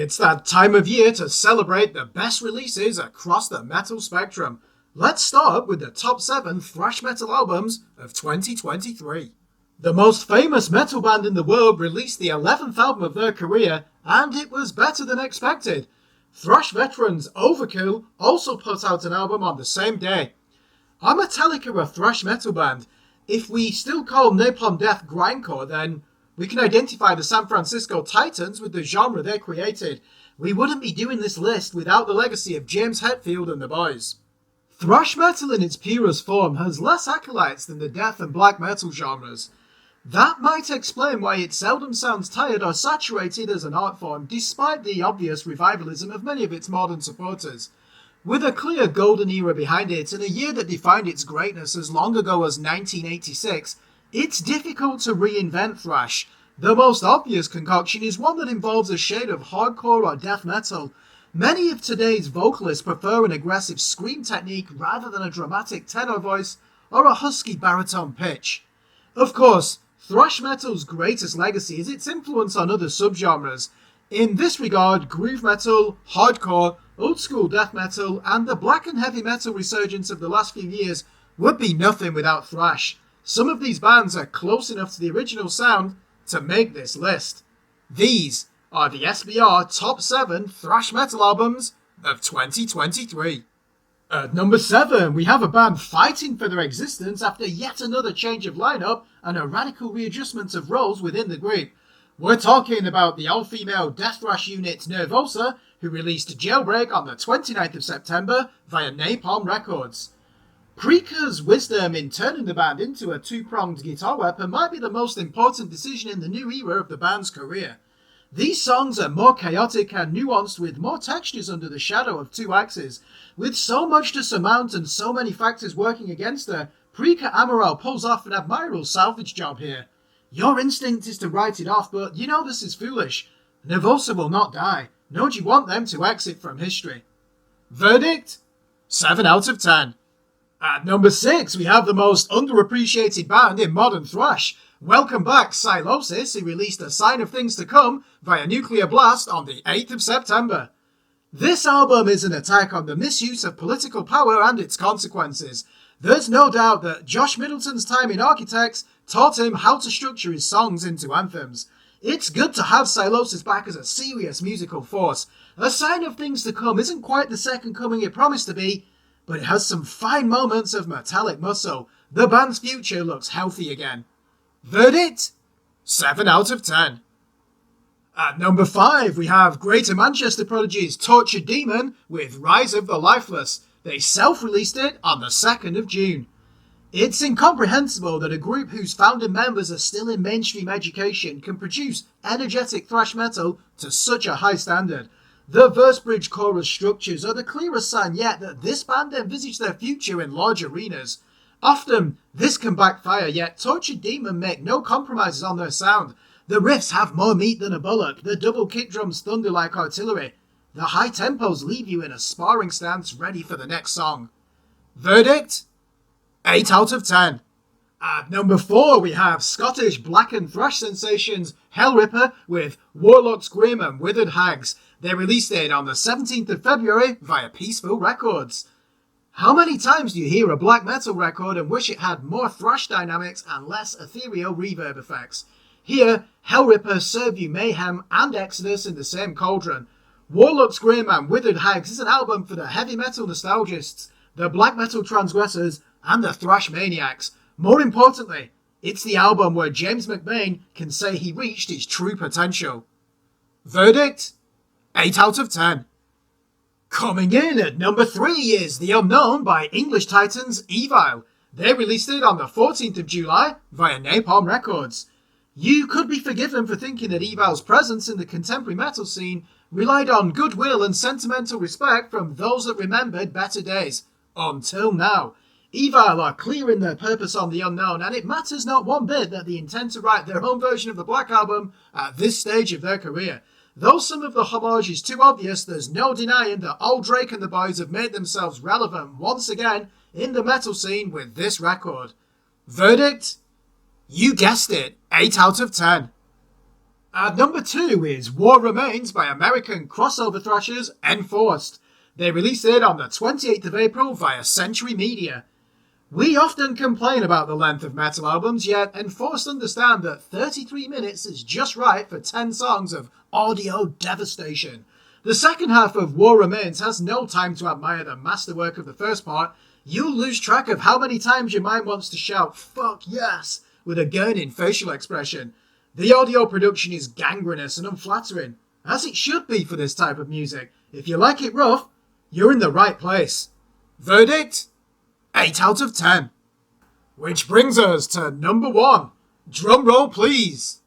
It's that time of year to celebrate the best releases across the metal spectrum. Let's start with the top 7 thrash metal albums of 2023. The most famous metal band in the world released the 11th album of their career, and it was better than expected. Thrash veterans Overkill also put out an album on the same day. Are Metallica a thrash metal band? If we still call Napalm Death grindcore, then we can identify the San Francisco Titans with the genre they created. We wouldn't be doing this list without the legacy of James Hetfield and the boys. Thrash metal in its purest form has less acolytes than the death and black metal genres. That might explain why it seldom sounds tired or saturated as an art form, despite the obvious revivalism of many of its modern supporters. With a clear golden era behind it and a year that defined its greatness as long ago as 1986, it's difficult to reinvent thrash. The most obvious concoction is one that involves a shade of hardcore or death metal. Many of today's vocalists prefer an aggressive scream technique rather than a dramatic tenor voice or a husky baritone pitch. Of course, thrash metal's greatest legacy is its influence on other subgenres. In this regard, groove metal, hardcore, old school death metal, and the black and heavy metal resurgence of the last few years would be nothing without thrash. Some of these bands are close enough to the original sound to make this list. These are the SBR Top 7 Thrash Metal Albums of 2023. At number 7, we have a band fighting for their existence after yet another change of lineup and a radical readjustment of roles within the group. We're talking about the all-female death thrash unit Nervosa, who released Jailbreak on the 29th of September via Napalm Records. Preeka's wisdom in turning the band into a two-pronged guitar weapon might be the most important decision in the new era of the band's career. These songs are more chaotic and nuanced with more textures under the shadow of two axes. With so much to surmount and so many factors working against her, Preeka Amaral pulls off an admirable salvage job here. Your instinct is to write it off, but you know this is foolish. Nervosa will not die, nor do you want them to exit from history. Verdict? 7 out of 10. At number 6, we have the most underappreciated band in modern thrash. Welcome back, Sylosis, who released A Sign of Things to Come via Nuclear Blast on the 8th of September. This album is an attack on the misuse of political power and its consequences. There's no doubt that Josh Middleton's time in Architects taught him how to structure his songs into anthems. It's good to have Sylosis back as a serious musical force. A Sign of Things to Come isn't quite the second coming it promised to be, but it has some fine moments of metallic muscle. The band's future looks healthy again. Verdict? 7 out of 10. At number 5, we have Greater Manchester prodigies Tortur Demon with Rise of the Lifeless. They self-released it on the 2nd of June. It's incomprehensible that a group whose founding members are still in mainstream education can produce energetic thrash metal to such a high standard. The verse-bridge chorus structures are the clearest sign yet that this band envisage their future in large arenas. Often, this can backfire, yet Tortur Demon make no compromises on their sound. The riffs have more meat than a bullock, the double kick drums thunder like artillery. The high tempos leave you in a sparring stance ready for the next song. Verdict? 8 out of 10. At number 4, we have Scottish black and thrash sensations Hellripper with Warlock's Grim and Withered Hags. They released it on the 17th of February via Peaceful Records. How many times do you hear a black metal record and wish it had more thrash dynamics and less ethereal reverb effects? Here, Hellripper serve you mayhem and exodus in the same cauldron. Warlock's Grim and Withered Hags is an album for the heavy metal nostalgists, the black metal transgressors, and the thrash maniacs. More importantly, it's the album where James McBain can say he reached his true potential. Verdict? 8 out of 10. Coming in at number 3 is The Unknown by English Titans Evil. They released it on the 14th of July via Napalm Records. You could be forgiven for thinking that Evil's presence in the contemporary metal scene relied on goodwill and sentimental respect from those that remembered better days. Until now. Evil are clear in their purpose on The Unknown, and it matters not one bit that they intend to write their own version of the Black Album at this stage of their career. Though some of the homage is too obvious, there's no denying that Old Drake and the boys have made themselves relevant once again in the metal scene with this record. Verdict? You guessed it, 8 out of 10. At number 2 is War Remains by American crossover thrashers Enforced. They released it on the 28th of April via Century Media. We often complain about the length of metal albums, yet Enforced understand that 33 minutes is just right for 10 songs of audio devastation. The second half of War Remains has no time to admire the masterwork of the first part. You'll lose track of how many times your mind wants to shout, "Fuck yes," with a gurning facial expression. The audio production is gangrenous and unflattering, as it should be for this type of music. If you like it rough, you're in the right place. Verdict? 8 out of 10. Which brings us to number 1. Drum roll please.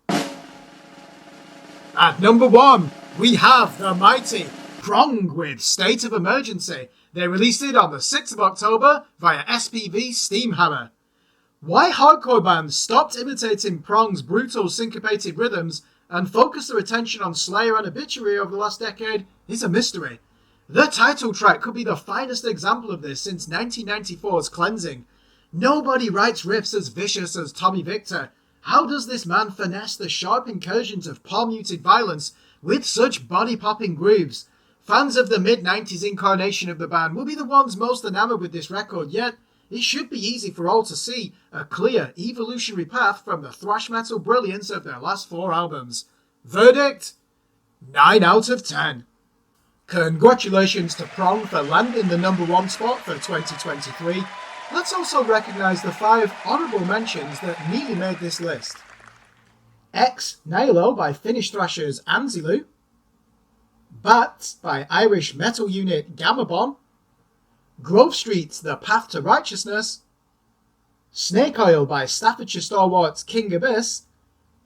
At number 1, we have the Mighty Prong with State of Emergency. They released it on the 6th of October via SPV Steamhammer. Why hardcore bands stopped imitating Prong's brutal syncopated rhythms and focused their attention on Slayer and Obituary over the last decade is a mystery. The title track could be the finest example of this since 1994's Cleansing. Nobody writes riffs as vicious as Tommy Victor. How does this man finesse the sharp incursions of palm-muted violence with such body-popping grooves? Fans of the mid-90s incarnation of the band will be the ones most enamored with this record, yet it should be easy for all to see a clear evolutionary path from the thrash metal brilliance of their last 4 albums. Verdict? 9 out of 10. Congratulations to Prong for landing the number 1 spot for 2023. Let's also recognise the 5 honourable mentions that nearly made this list. Ex Nihilo by Finnish thrashers Anzilu. Bat by Irish metal unit Gamabon. Grove Street's The Path to Righteousness, Snake Oil by Staffordshire stalwarts King Abyss,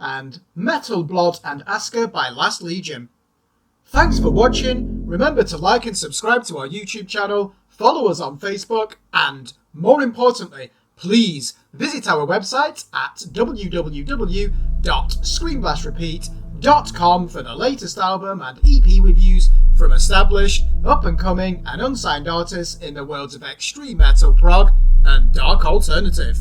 and Metal Blood and Asker by Last Legion. Thanks for watching. Remember to like and subscribe to our YouTube channel, follow us on Facebook, and more importantly, please visit our website at www.screamblastrepeat.com for the latest album and EP reviews from established, up-and-coming and unsigned artists in the worlds of extreme metal, prog and dark alternative.